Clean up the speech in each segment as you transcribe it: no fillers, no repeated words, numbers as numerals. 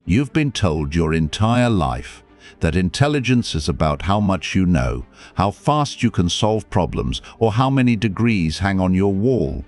You've been told your entire life that intelligence is about how much you know, how fast you can solve problems, or how many degrees hang on your wall.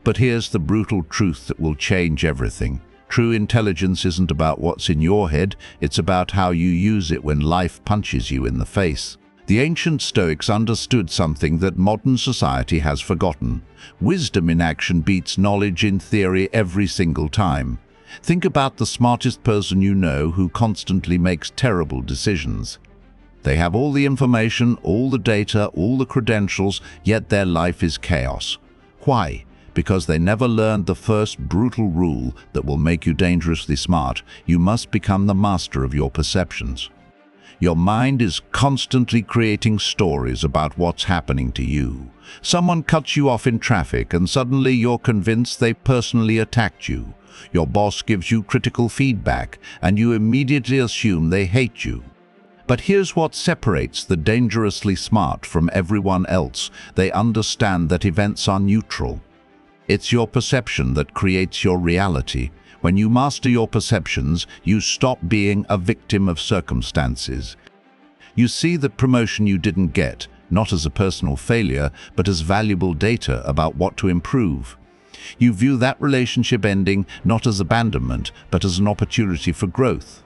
But here's the brutal truth that will change everything. True intelligence isn't about what's in your head, it's about how you use it when life punches you in the face. The ancient Stoics understood something that modern society has forgotten. Wisdom in action beats knowledge in theory every single time. Think about the smartest person you know who constantly makes terrible decisions. They have all the information, all the data, all the credentials, yet their life is chaos. Why? Because they never learned the first brutal rule that will make you dangerously smart. You must become the master of your perceptions. Your mind is constantly creating stories about what's happening to you. Someone cuts you off in traffic and suddenly you're convinced they personally attacked you. Your boss gives you critical feedback and you immediately assume they hate you. But here's what separates the dangerously smart from everyone else. They understand that events are neutral. It's your perception that creates your reality. When you master your perceptions, you stop being a victim of circumstances. You see the promotion you didn't get, not as a personal failure, but as valuable data about what to improve. You view that relationship ending not as abandonment, but as an opportunity for growth.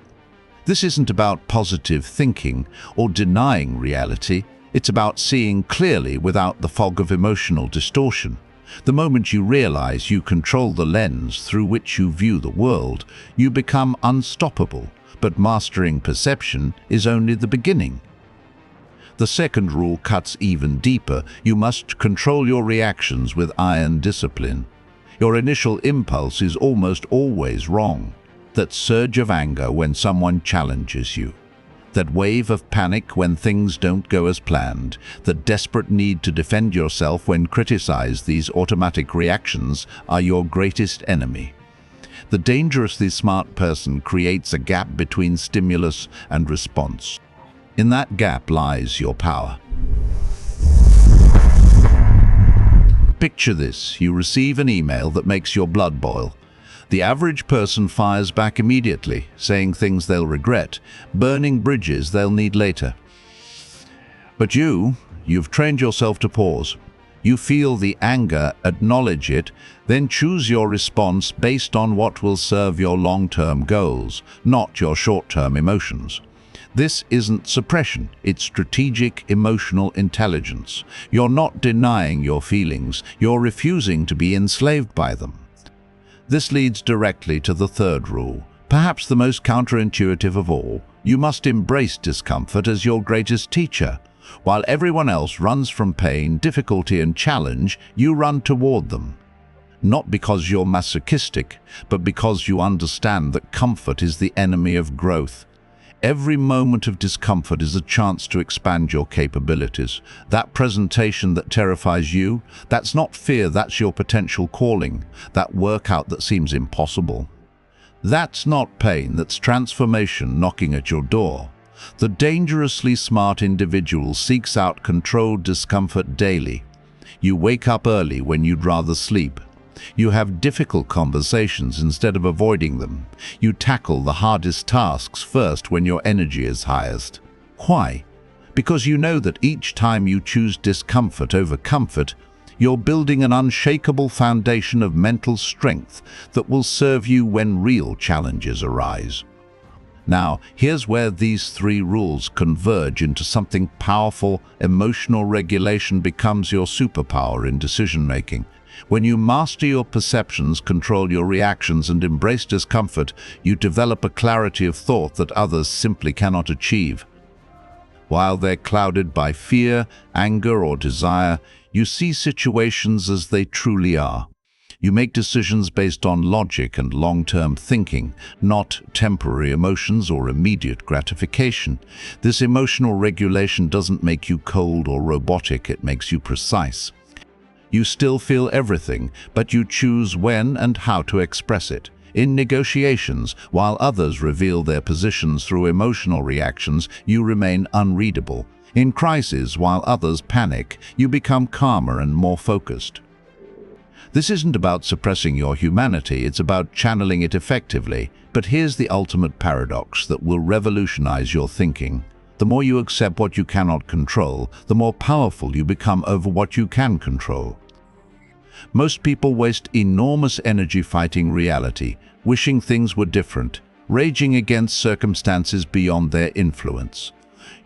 This isn't about positive thinking or denying reality. It's about seeing clearly without the fog of emotional distortion. The moment you realize you control the lens through which you view the world, you become unstoppable. But mastering perception is only the beginning. The second rule cuts even deeper. You must control your reactions with iron discipline. Your initial impulse is almost always wrong. That surge of anger when someone challenges you. That wave of panic when things don't go as planned, the desperate need to defend yourself when criticized, these automatic reactions are your greatest enemy. The dangerously smart person creates a gap between stimulus and response. In that gap lies your power. Picture this: you receive an email that makes your blood boil. The average person fires back immediately, saying things they'll regret, burning bridges they'll need later. But you've trained yourself to pause. You feel the anger, acknowledge it, then choose your response based on what will serve your long-term goals, not your short-term emotions. This isn't suppression, it's strategic emotional intelligence. You're not denying your feelings, you're refusing to be enslaved by them. This leads directly to the third rule, perhaps the most counterintuitive of all. You must embrace discomfort as your greatest teacher. While everyone else runs from pain, difficulty, and challenge, you run toward them. Not because you're masochistic, but because you understand that comfort is the enemy of growth. Every moment of discomfort is a chance to expand your capabilities. That presentation that terrifies you, that's not fear, that's your potential calling. That workout that seems impossible. That's not pain, that's transformation knocking at your door. The dangerously smart individual seeks out controlled discomfort daily. You wake up early when you'd rather sleep. You have difficult conversations instead of avoiding them. You tackle the hardest tasks first when your energy is highest. Why? Because you know that each time you choose discomfort over comfort, you're building an unshakable foundation of mental strength that will serve you when real challenges arise. Now, here's where these three rules converge into something powerful. Emotional regulation becomes your superpower in decision-making. When you master your perceptions, control your reactions, and embrace discomfort, you develop a clarity of thought that others simply cannot achieve. While they're clouded by fear, anger, or desire, you see situations as they truly are. You make decisions based on logic and long-term thinking, not temporary emotions or immediate gratification. This emotional regulation doesn't make you cold or robotic, it makes you precise. You still feel everything, but you choose when and how to express it. In negotiations, while others reveal their positions through emotional reactions, you remain unreadable. In crises, while others panic, you become calmer and more focused. This isn't about suppressing your humanity, it's about channeling it effectively. But here's the ultimate paradox that will revolutionize your thinking. The more you accept what you cannot control, the more powerful you become over what you can control. Most people waste enormous energy fighting reality, wishing things were different, raging against circumstances beyond their influence.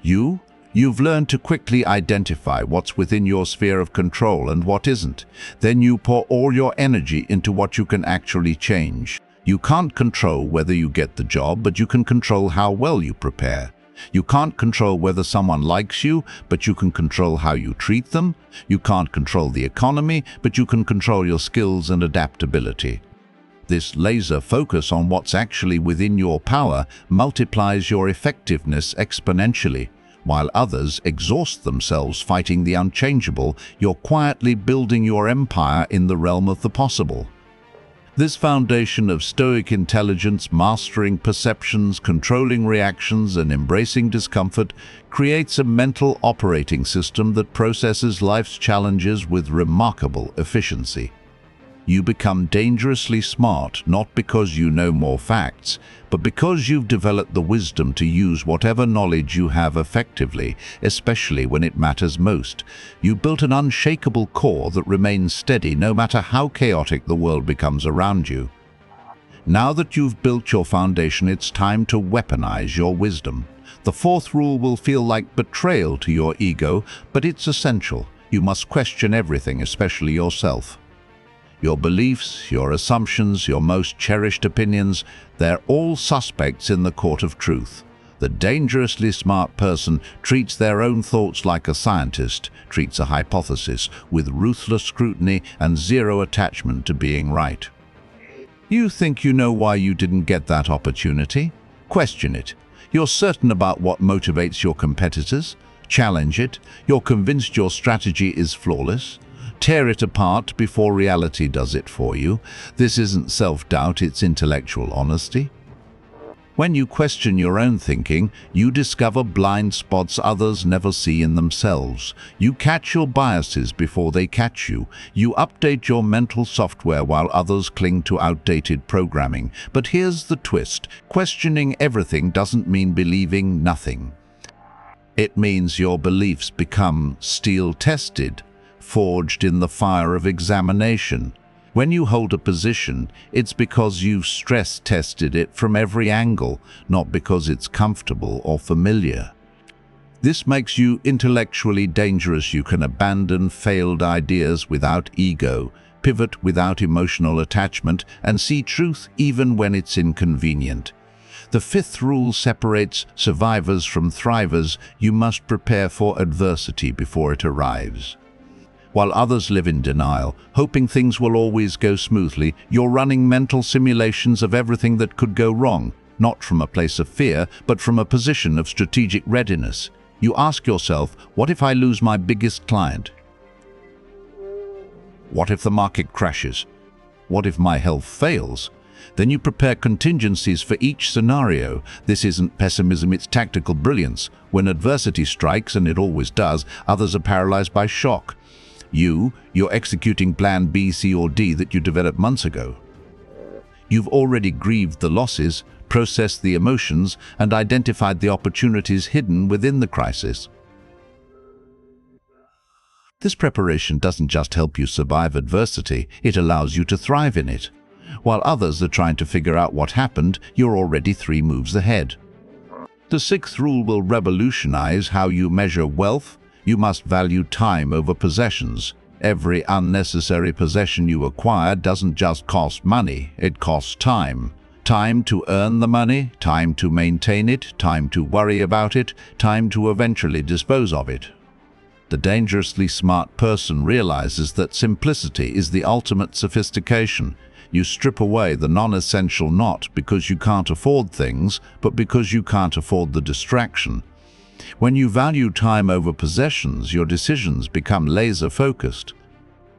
You've learned to quickly identify what's within your sphere of control and what isn't. Then you pour all your energy into what you can actually change. You can't control whether you get the job, but you can control how well you prepare. You can't control whether someone likes you, but you can control how you treat them. You can't control the economy, but you can control your skills and adaptability. This laser focus on what's actually within your power multiplies your effectiveness exponentially. While others exhaust themselves fighting the unchangeable, you're quietly building your empire in the realm of the possible. This foundation of Stoic intelligence, mastering perceptions, controlling reactions, and embracing discomfort, creates a mental operating system that processes life's challenges with remarkable efficiency. You become dangerously smart not because you know more facts, but because you've developed the wisdom to use whatever knowledge you have effectively, especially when it matters most. You built an unshakable core that remains steady no matter how chaotic the world becomes around you. Now that you've built your foundation, it's time to weaponize your wisdom. The fourth rule will feel like betrayal to your ego, but it's essential. You must question everything, especially yourself. Your beliefs, your assumptions, your most cherished opinions, they're all suspects in the court of truth. The dangerously smart person treats their own thoughts like a scientist treats a hypothesis, with ruthless scrutiny and zero attachment to being right. You think you know why you didn't get that opportunity? Question it. You're certain about what motivates your competitors? Challenge it. You're convinced your strategy is flawless? Tear it apart before reality does it for you. This isn't self-doubt, it's intellectual honesty. When you question your own thinking, you discover blind spots others never see in themselves. You catch your biases before they catch you. You update your mental software while others cling to outdated programming. But here's the twist. Questioning everything doesn't mean believing nothing. It means your beliefs become steel-tested, forged in the fire of examination. When you hold a position, it's because you've stress-tested it from every angle, not because it's comfortable or familiar. This makes you intellectually dangerous. You can abandon failed ideas without ego, pivot without emotional attachment, and see truth even when it's inconvenient. The fifth rule separates survivors from thrivers. You must prepare for adversity before it arrives. While others live in denial, hoping things will always go smoothly, you're running mental simulations of everything that could go wrong, not from a place of fear, but from a position of strategic readiness. You ask yourself, what if I lose my biggest client? What if the market crashes? What if my health fails? Then you prepare contingencies for each scenario. This isn't pessimism, it's tactical brilliance. When adversity strikes, and it always does, others are paralyzed by shock. You're executing plan B, C, or D that you developed months ago. You've already grieved the losses, processed the emotions, and identified the opportunities hidden within the crisis. This preparation doesn't just help you survive adversity, it allows you to thrive in it. While others are trying to figure out what happened, you're already 3 moves ahead. The sixth rule will revolutionize how you measure wealth. You must value time over possessions. Every unnecessary possession you acquire doesn't just cost money, it costs time. Time to earn the money, time to maintain it, time to worry about it, time to eventually dispose of it. The dangerously smart person realizes that simplicity is the ultimate sophistication. You strip away the non-essential not because you can't afford things, but because you can't afford the distraction. When you value time over possessions, your decisions become laser-focused.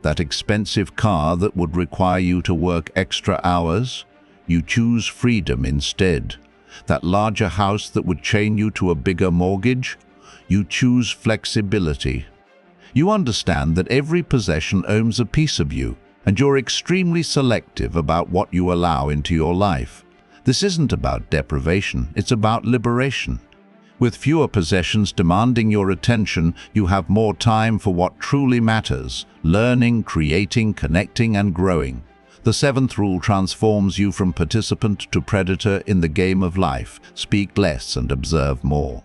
That expensive car that would require you to work extra hours, you choose freedom instead. That larger house that would chain you to a bigger mortgage, you choose flexibility. You understand that every possession owns a piece of you, and you're extremely selective about what you allow into your life. This isn't about deprivation, it's about liberation. With fewer possessions demanding your attention, you have more time for what truly matters: learning, creating, connecting, and growing. The seventh rule transforms you from participant to predator in the game of life. Speak less and observe more.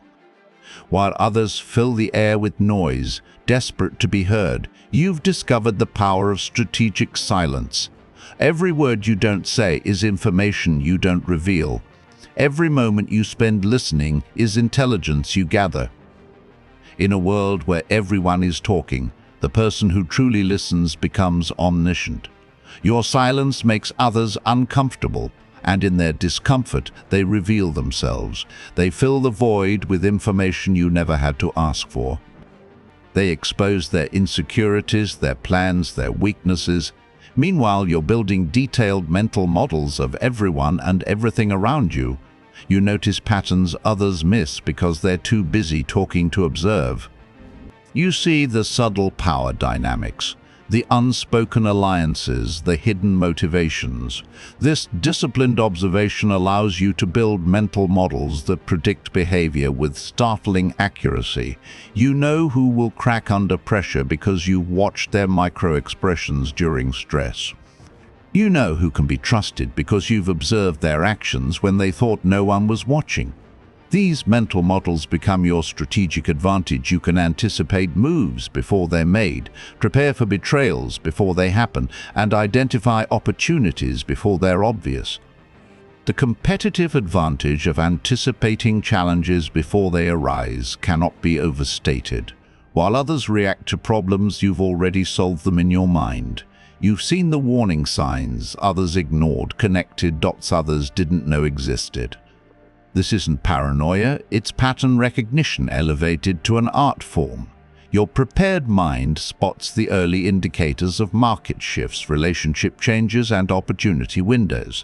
While others fill the air with noise, desperate to be heard, you've discovered the power of strategic silence. Every word you don't say is information you don't reveal. Every moment you spend listening is intelligence you gather. In a world where everyone is talking, the person who truly listens becomes omniscient. Your silence makes others uncomfortable, and in their discomfort they reveal themselves. They fill the void with information you never had to ask for. They expose their insecurities, their plans, their weaknesses. Meanwhile, you're building detailed mental models of everyone and everything around you. You notice patterns others miss because they're too busy talking to observe. You see the subtle power dynamics, the unspoken alliances, the hidden motivations. This disciplined observation allows you to build mental models that predict behavior with startling accuracy. You know who will crack under pressure because you've watched their micro-expressions during stress. You know who can be trusted because you've observed their actions when they thought no one was watching. These mental models become your strategic advantage. You can anticipate moves before they're made, prepare for betrayals before they happen, and identify opportunities before they're obvious. The competitive advantage of anticipating challenges before they arise cannot be overstated. While others react to problems, you've already solved them in your mind. You've seen the warning signs others ignored, connected dots others didn't know existed. This isn't paranoia, it's pattern recognition elevated to an art form. Your prepared mind spots the early indicators of market shifts, relationship changes, and opportunity windows.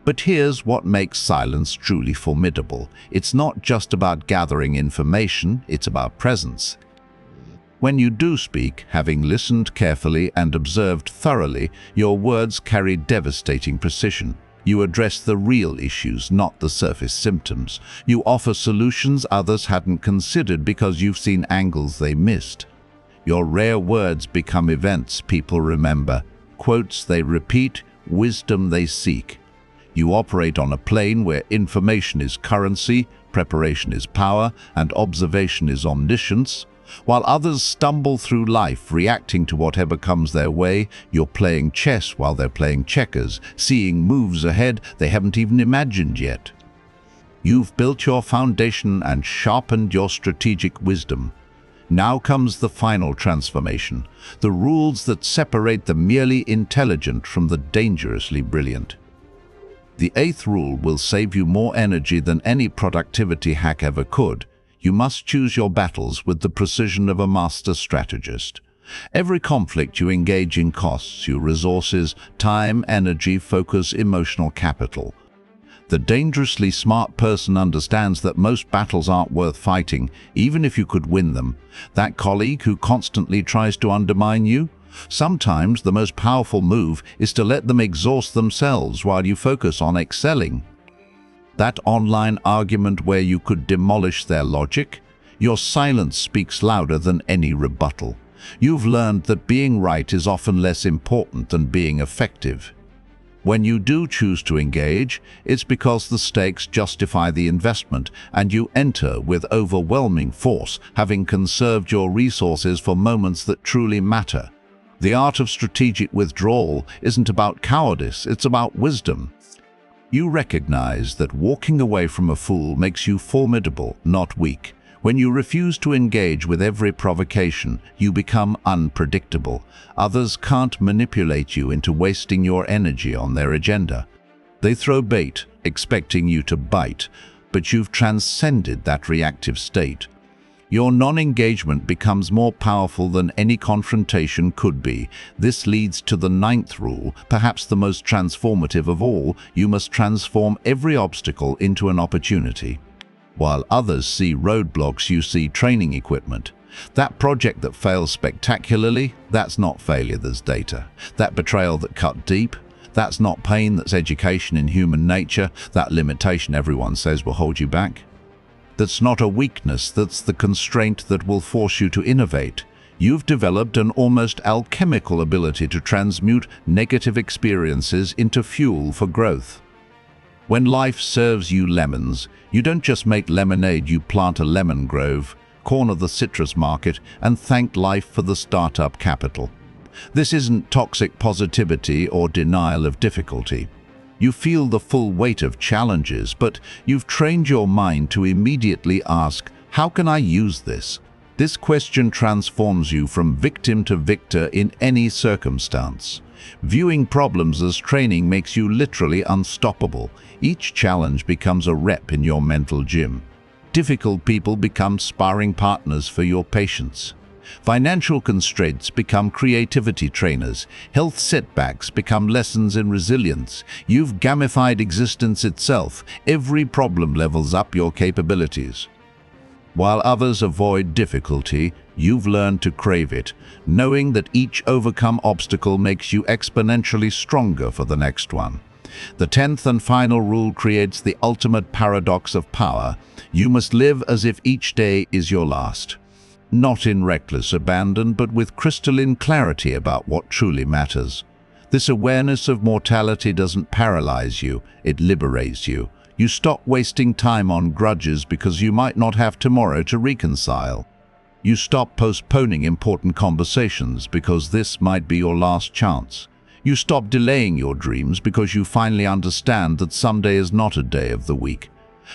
But here's what makes silence truly formidable. It's not just about gathering information, it's about presence. When you do speak, having listened carefully and observed thoroughly, your words carry devastating precision. You address the real issues, not the surface symptoms. You offer solutions others hadn't considered because you've seen angles they missed. Your rare words become events people remember, quotes they repeat, wisdom they seek. You operate on a plane where information is currency, preparation is power, and observation is omniscience. While others stumble through life reacting to whatever comes their way, you're playing chess while they're playing checkers, seeing moves ahead they haven't even imagined yet. You've built your foundation and sharpened your strategic wisdom. Now comes the final transformation, the rules that separate the merely intelligent from the dangerously brilliant. The eighth rule will save you more energy than any productivity hack ever could. You must choose your battles with the precision of a master strategist. Every conflict you engage in costs you resources, time, energy, focus, emotional capital. The dangerously smart person understands that most battles aren't worth fighting, even if you could win them. That colleague who constantly tries to undermine you? Sometimes the most powerful move is to let them exhaust themselves while you focus on excelling. That online argument where you could demolish their logic? Your silence speaks louder than any rebuttal. You've learned that being right is often less important than being effective. When you do choose to engage, it's because the stakes justify the investment, and you enter with overwhelming force, having conserved your resources for moments that truly matter. The art of strategic withdrawal isn't about cowardice, it's about wisdom. You recognize that walking away from a fool makes you formidable, not weak. When you refuse to engage with every provocation, you become unpredictable. Others can't manipulate you into wasting your energy on their agenda. They throw bait, expecting you to bite, but you've transcended that reactive state. Your non-engagement becomes more powerful than any confrontation could be. This leads to the ninth rule, perhaps the most transformative of all. You must transform every obstacle into an opportunity. While others see roadblocks, you see training equipment. That project that fails spectacularly, that's not failure, that's data. That betrayal that cut deep, that's not pain, that's education in human nature. That limitation everyone says will hold you back, that's not a weakness, that's the constraint that will force you to innovate. You've developed an almost alchemical ability to transmute negative experiences into fuel for growth. When life serves you lemons, you don't just make lemonade, you plant a lemon grove, corner the citrus market, and thank life for the startup capital. This isn't toxic positivity or denial of difficulty. You feel the full weight of challenges, but you've trained your mind to immediately ask, how can I use this? This question transforms you from victim to victor in any circumstance. Viewing problems as training makes you literally unstoppable. Each challenge becomes a rep in your mental gym. Difficult people become sparring partners for your patience. Financial constraints become creativity trainers. Health setbacks become lessons in resilience. You've gamified existence itself. Every problem levels up your capabilities. While others avoid difficulty, you've learned to crave it, knowing that each overcome obstacle makes you exponentially stronger for the next one. The 10th and final rule creates the ultimate paradox of power. You must live as if each day is your last. Not in reckless abandon, but with crystalline clarity about what truly matters. This awareness of mortality doesn't paralyze you, it liberates you. You stop wasting time on grudges because you might not have tomorrow to reconcile. You stop postponing important conversations because this might be your last chance. You stop delaying your dreams because you finally understand that someday is not a day of the week.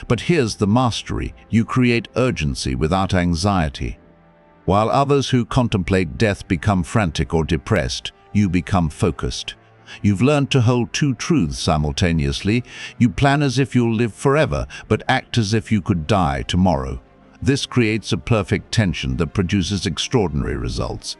But here's the mastery: you create urgency without anxiety. While others who contemplate death become frantic or depressed, you become focused. You've learned to hold two truths simultaneously. You plan as if you'll live forever, but act as if you could die tomorrow. This creates a perfect tension that produces extraordinary results.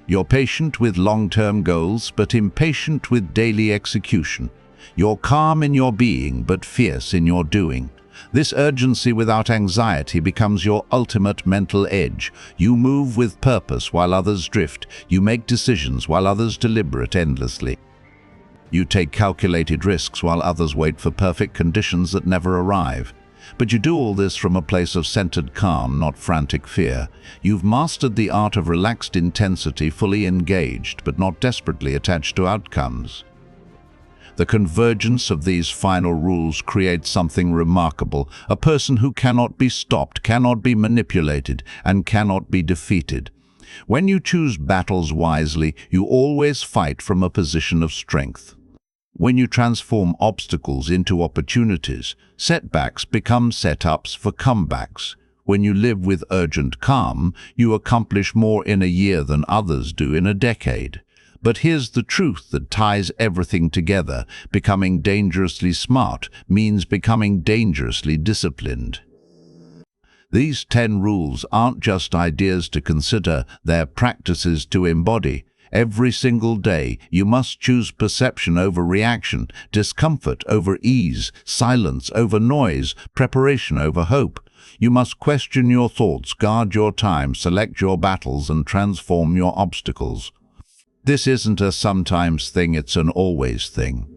You're patient with long-term goals, but impatient with daily execution. You're calm in your being, but fierce in your doing. This urgency without anxiety becomes your ultimate mental edge. You move with purpose while others drift. You make decisions while others deliberate endlessly. You take calculated risks while others wait for perfect conditions that never arrive. But you do all this from a place of centered calm, not frantic fear. You've mastered the art of relaxed intensity, fully engaged, but not desperately attached to outcomes. The convergence of these final rules creates something remarkable: a person who cannot be stopped, cannot be manipulated, and cannot be defeated. When you choose battles wisely, you always fight from a position of strength. When you transform obstacles into opportunities, setbacks become setups for comebacks. When you live with urgent calm, you accomplish more in a year than others do in a decade. But here's the truth that ties everything together: becoming dangerously smart means becoming dangerously disciplined. These 10 rules aren't just ideas to consider, they're practices to embody. Every single day, you must choose perception over reaction, discomfort over ease, silence over noise, preparation over hope. You must question your thoughts, guard your time, select your battles, and transform your obstacles. This isn't a sometimes thing, it's an always thing.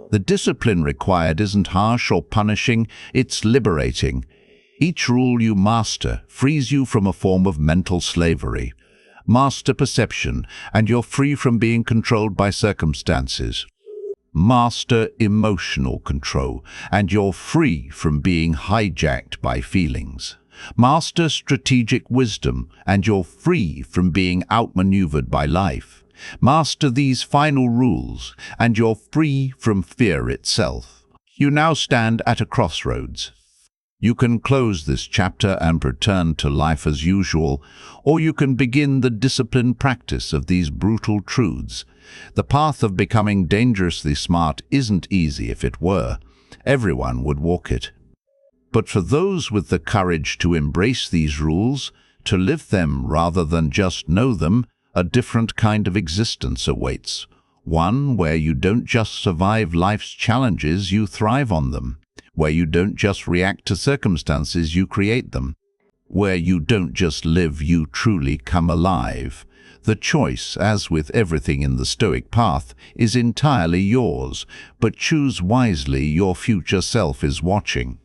The discipline required isn't harsh or punishing, it's liberating. Each rule you master frees you from a form of mental slavery. Master perception, and you're free from being controlled by circumstances. Master emotional control, and you're free from being hijacked by feelings. Master strategic wisdom, and you're free from being outmaneuvered by life. Master these final rules, and you're free from fear itself. You now stand at a crossroads. You can close this chapter and return to life as usual, or you can begin the disciplined practice of these brutal truths. The path of becoming dangerously smart isn't easy. If it were, everyone would walk it. But for those with the courage to embrace these rules, to live them rather than just know them, a different kind of existence awaits. One where you don't just survive life's challenges, you thrive on them. Where you don't just react to circumstances, you create them. where you don't just live, you truly come alive. The choice, as with everything in the Stoic path, is entirely yours, but choose wisely, your future self is watching.